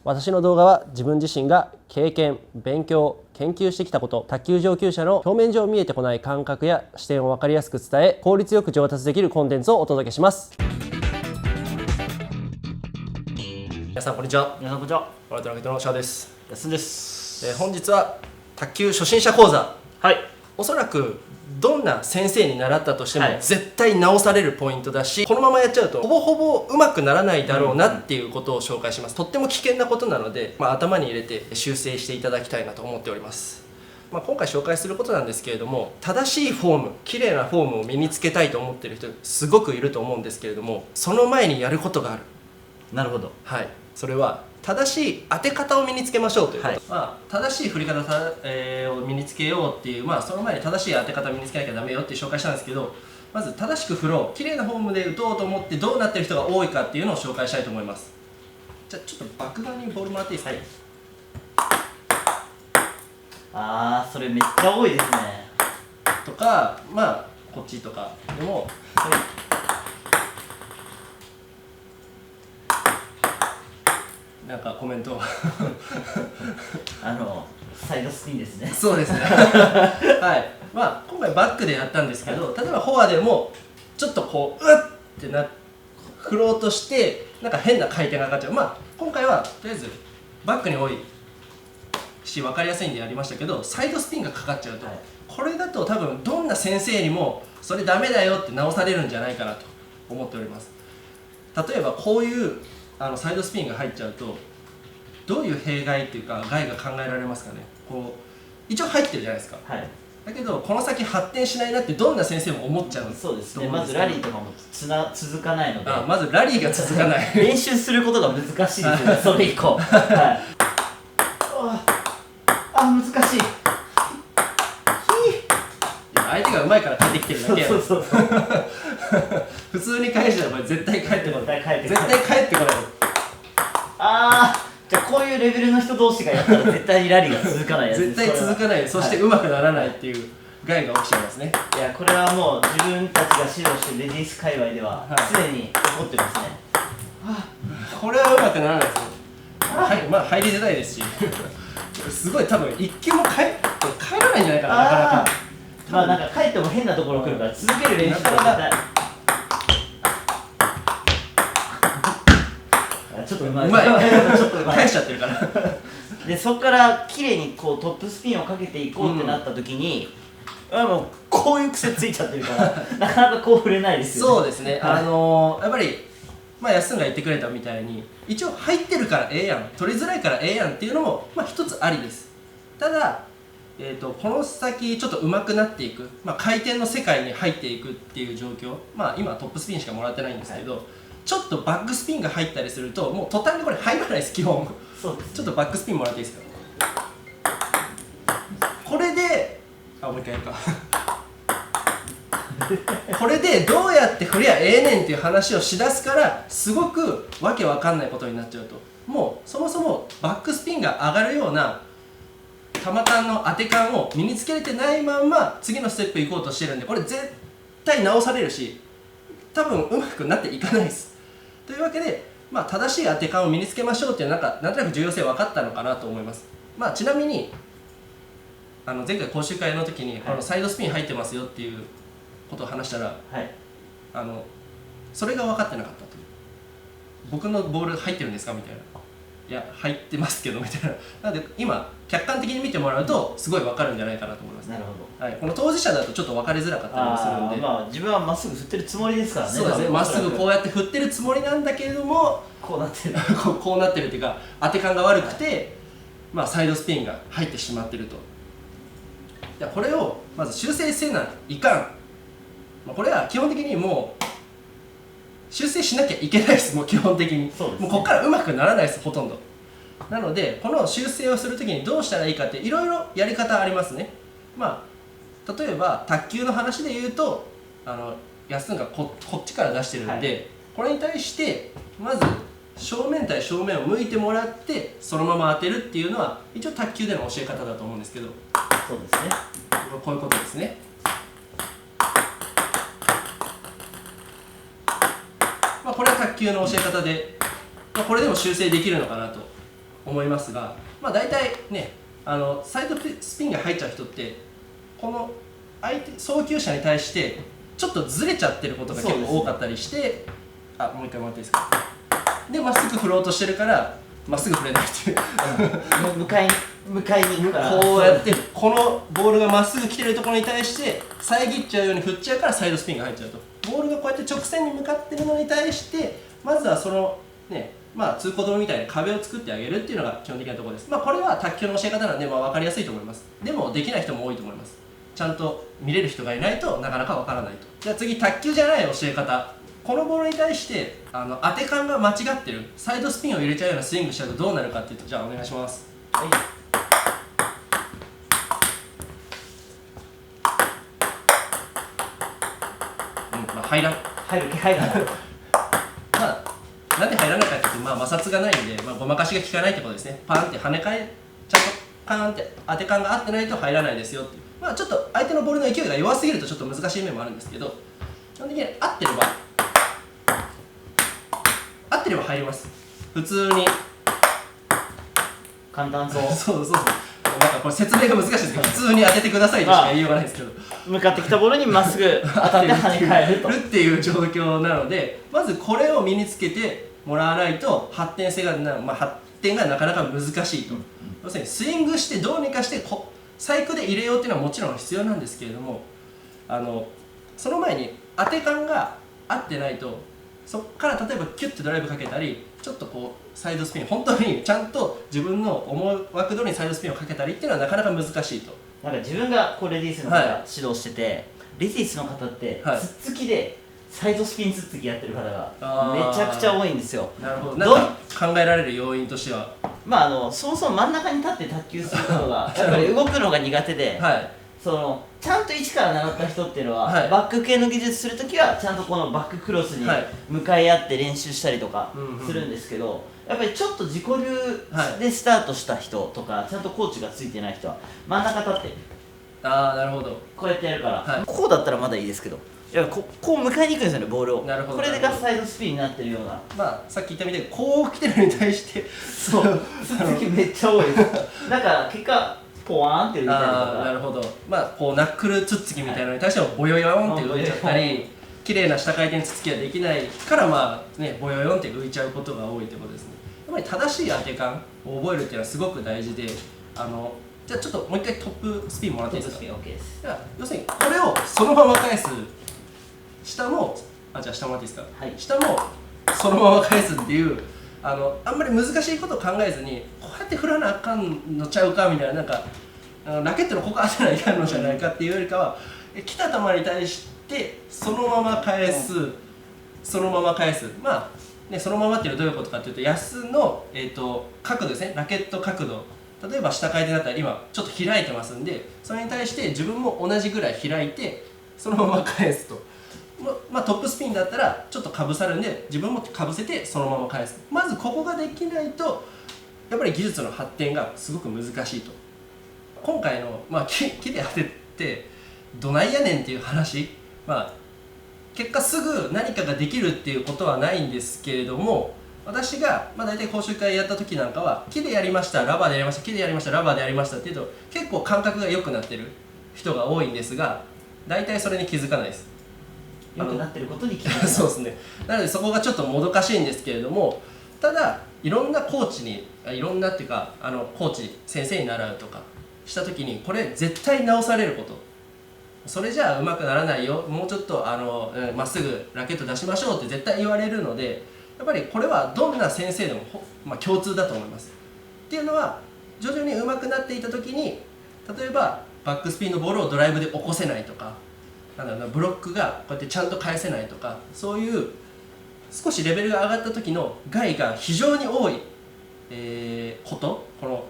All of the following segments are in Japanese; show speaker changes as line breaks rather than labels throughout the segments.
私の動画は自分自身が経験、勉強、研究してきたこと、卓球上級者の表面上見えてこない感覚や視点を分かりやすく伝え、効率よく上達できるコンテンツをお届けします。皆さんこんにちは。
皆さんこんにちは。
ワールドラケットのシャアです。
安です。
本日は卓球初心者講座。
はい。
おそらくどんな先生に習ったとしても、
はい、
絶対直されるポイントだし、このままやっちゃうとほぼほぼうまくならないだろうなっていうことを紹介します。とっても危険なことなので、頭に入れて修正していただきたいなと思っております。今回紹介することなんですけれども、正しいフォーム、綺麗なフォームを身につけたいと思っている人すごくいると思うんですけれども、その前にやることがある。
なるほど。
はい、それは正しい当て方を身につけましょうということ、
はい、
正しい振り方を身につけようっていう、その前に正しい当て方を身につけなきゃダメよっていう紹介したんですけど、まず正しく振ろう、綺麗なフォームで打とうと思ってどうなってる人が多いかっていうのを紹介したいと思います。じゃあちょっとバック側にボールもらっていいですか。
はい、それめっちゃ多いですね。
とか、こっちとかでも、なんかコメント
サイドスピンですね。
そうですねはい、今回バックでやったんですけど、例えばフォアでもちょっとこうって振ろうとしてなんか変な回転がかかっちゃう。今回はとりあえずバックに多いし分かりやすいんでやりましたけど、サイドスピンがかかっちゃうと、はい、これだと多分どんな先生にもそれダメだよって直されるんじゃないかなと思っております。例えばこういうサイドスピンが入っちゃうとどういう弊害っていうか害が考えられますかね。こう一応入ってるじゃないですか、はい、だけどこの先発展しないなってどんな先生も思っちゃう。
そうですね。まずラリーとかも続かないので、
まずラリーが続かない
練習することが難しいですよねそれ以降はい、難しい
相手がうまいから返ってきてるだけや
そう
普通に返したら絶対返ってこない。絶対返ってこない。
じゃあこういうレベルの人同士がやったら絶対にラリーが続かないやつです。
絶対続かない。そしてうまくならないっていう害が起きちゃいますね。
いや、これはもう自分たちが指導してるレディース界隈では常に起こってますね。
これはうまくならないですよ。入りづらいですしすごい多分一球も帰らないんじゃないかな、なかなか。
なんか帰っても変なところ来るから続ける練習が絶対ちょっとうまいちょっとうまい
返しちゃってるから
で、そこから綺麗にこうトップスピンをかけていこうってなった時に、もうこういう癖ついちゃってるからなかなかこう振れないですよね。
そうですね、やっぱり安が言ってくれたみたいに一応入ってるからええやん、取りづらいからええやんっていうのも一つありです。ただこの先ちょっと上手くなっていく、回転の世界に入っていくっていう状況、今トップスピンしかもらってないんですけど、はい、ちょっとバックスピンが入ったりするともう途端にこれ入らないです。基本
そうです、ね、
ちょっとバックスピンもらっていいですか。これでもう一回やるかこれでどうやって振りゃええねんっていう話をしだすから、すごくわけわかんないことになっちゃうと、もうそもそもバックスピンが上がるような球感の当て感を身につけれてないまんま次のステップ行こうとしてるんで、これ絶対直されるし多分うまくなっていかないです。というわけで、正しい当て感を身につけましょうっていうなんとなく重要性分かったのかなと思います。ちなみに前回講習会の時に、このサイドスピン入ってますよっていうことを話したら、はい、それが分かってなかったという。僕のボール入ってるんですかみたいな。いや入ってますけどみたいな。なので今客観的に見てもらうとすごい分かるんじゃないかなと思います。
なるほど、
はい、この当事者だとちょっと分かりづらかったりもするんで、
自分はまっすぐ振ってるつもりですからね。
そうですね、まっすぐこうやって振ってるつもりなんだけれども
こうなってる
こうなってるっていうか当て感が悪くて、サイドスピンが入ってしまってると。これをまず修正せないかん。これは基本的にもう修正しなきゃいけないです。もう基本的にそうです、ね、もうここからうまくならないです、ほとんど。なのでこの修正をするときにどうしたらいいかっていろいろやり方ありますね。例えば卓球の話で言うと安がこっちから出してるんで、はい、これに対してまず正面対正面を向いてもらってそのまま当てるっていうのは一応卓球での教え方だと思うんですけど、
そうですね、
こういうことですね。これは卓球の教え方で、これでも修正できるのかなと思いますが、まあ大体ねサイドスピンが入っちゃう人ってこの送球者に対してちょっとずれちゃってることが結構多かったりして、もう一回もらっていいですか。でまっすぐ振ろうとしてるからまっすぐ振れないっていう
迎えに行くから
こうやってこのボールがまっすぐ来てるところに対して遮っちゃうように振っちゃうからサイドスピンが入っちゃうと。ボールがこうやって直線に向かってるのに対してまずはそのね通行止めみたいな壁を作ってあげるっていうのが基本的なところです。これは卓球の教え方なんで分かりやすいと思います。でもできない人も多いと思います。ちゃんと見れる人がいないとなかなか分からないと。じゃあ次、卓球じゃない教え方。このボールに対して当て感が間違ってるサイドスピンを入れちゃうようなスイングしちゃうとどうなるかっていうと、じゃあお願いします。
はい。
入らん。
入る気配がない
なんで入らないかっていうと、摩擦がないんで、ごまかしが効かないってことですね。パンって跳ね返ちゃんとパーンって当て感が合ってないと入らないですよっていう。ちょっと相手のボールの勢いが弱すぎるとちょっと難しい面もあるんですけど、基本的に合ってれば入ります。普通に
簡単そう
そうこれ説明が難しいですけど、普通に当ててくださいとしか言いようがないですけど、
向かってきたボールにまっすぐ当たって跳ね返ると
っていう状況なので、まずこれを身につけてもらわないと発展がなかなか難しいと。要するにスイングしてどうにかして細工で入れようっていうのはもちろん必要なんですけれども、その前に当て感が合ってないと、そこから例えばキュッてドライブかけたり、ちょっとこうサイドスピン本当にちゃんと自分の思う枠通りにサイドスピンをかけたりっていうのはなかなか難しいと。
なんか自分がレディースの方指導してて、レディースの方ってつっつきでサイドスピンつっつきやってる方がめちゃくちゃ多いんですよ。
なるほど。なんか考えられる要因としては、
そもそも真ん中に立って卓球することがやっぱり動くのが苦手で、ちゃんと一から習った人っていうのは、バック系の技術するときはちゃんとこのバッククロスに向かい合って練習したりとかするんですけど、やっぱりちょっと自己流でスタートした人とか、ちゃんとコーチがついてない人は真ん中立って
なるほど、
こうやってやるから、こうだったらまだいいですけど、こう迎えに行くんですよね、ボールを。
なるほど。
これがサイドスピンになってるような、
さっき言ったみたいにこう来てるのに対して
つっつきめっちゃ多いですだから結果ポワーンって浮いたりとか。
なるほど。こうナックルつっつきみたいなのに対してはボヨヨンって浮いちゃったり、綺麗な下回転つっつきができないからボヨヨンって浮いちゃうことが多いってことですね。やっぱり正しい当て感を覚えるっていうのはすごく大事で、じゃあちょっともう一回トップスピンもらっていいですか。
トップスピン OK です。
要するにこれをそのまま返す、下もじゃあ下もらっていいですか。下もそのまま返すっていうあんまり難しいことを考えずに、こうやって振らなあかんのちゃうかみたいな、ラケットのここ当てないかんのじゃないかっていうよりかは、来た球に対してそのまま返す、そのまま返す。そのままっていうのはどういうことかというと、安の、角度ですね、ラケット角度。例えば下回転だったら今ちょっと開いてますんで、それに対して自分も同じぐらい開いてそのまま返すと。トップスピンだったらちょっとかぶさるんで、自分もかぶせてそのまま返す。まずここができないとやっぱり技術の発展がすごく難しいと。今回の、木で当ててどないやねんっていう話、結果すぐ何かができるっていうことはないんですけれども、私が、大体講習会やった時なんかは、木でやりました、ラバーでやりました、木でやりました、ラバーでやりましたっていうと結構感覚が良くなってる人が多いんですが、大体それに気づかないです。
良くなってることに気づかない
そうですね。なのでそこがちょっともどかしいんですけれども、ただいろんなコーチに、いろんなっていうかコーチ先生に習うとかした時に、これ絶対直されること、それじゃあうまくならないよ、もうちょっとまっすぐラケット出しましょうって絶対言われるので、やっぱりこれはどんな先生でも共通だと思います。っていうのは、徐々に上手くなっていった時に、例えばバックスピンのボールをドライブで起こせないとか、ブロックがこうやってちゃんと返せないとか、そういう少しレベルが上がった時の害が非常に多い、こと、この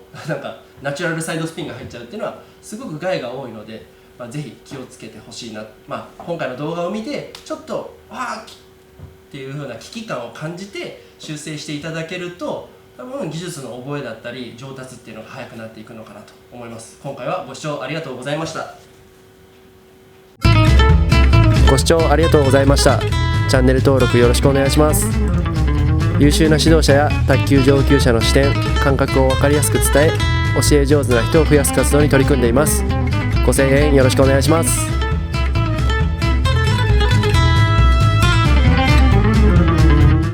ナチュラルサイドスピンが入っちゃうっていうのはすごく害が多いので、ぜひ気をつけてほしいな。今回の動画を見てちょっとっていう風な危機感を感じて修正していただけると、多分技術の覚えだったり上達っていうのが早くなっていくのかなと思います。今回はご視聴ありがとうございました。
ご視聴ありがとうございました。チャンネル登録よろしくお願いします。優秀な指導者や卓球上級者の視点、感覚を分かりやすく伝え、教え上手な人を増やす活動に取り組んでいます。ご声援よろしくお願いします。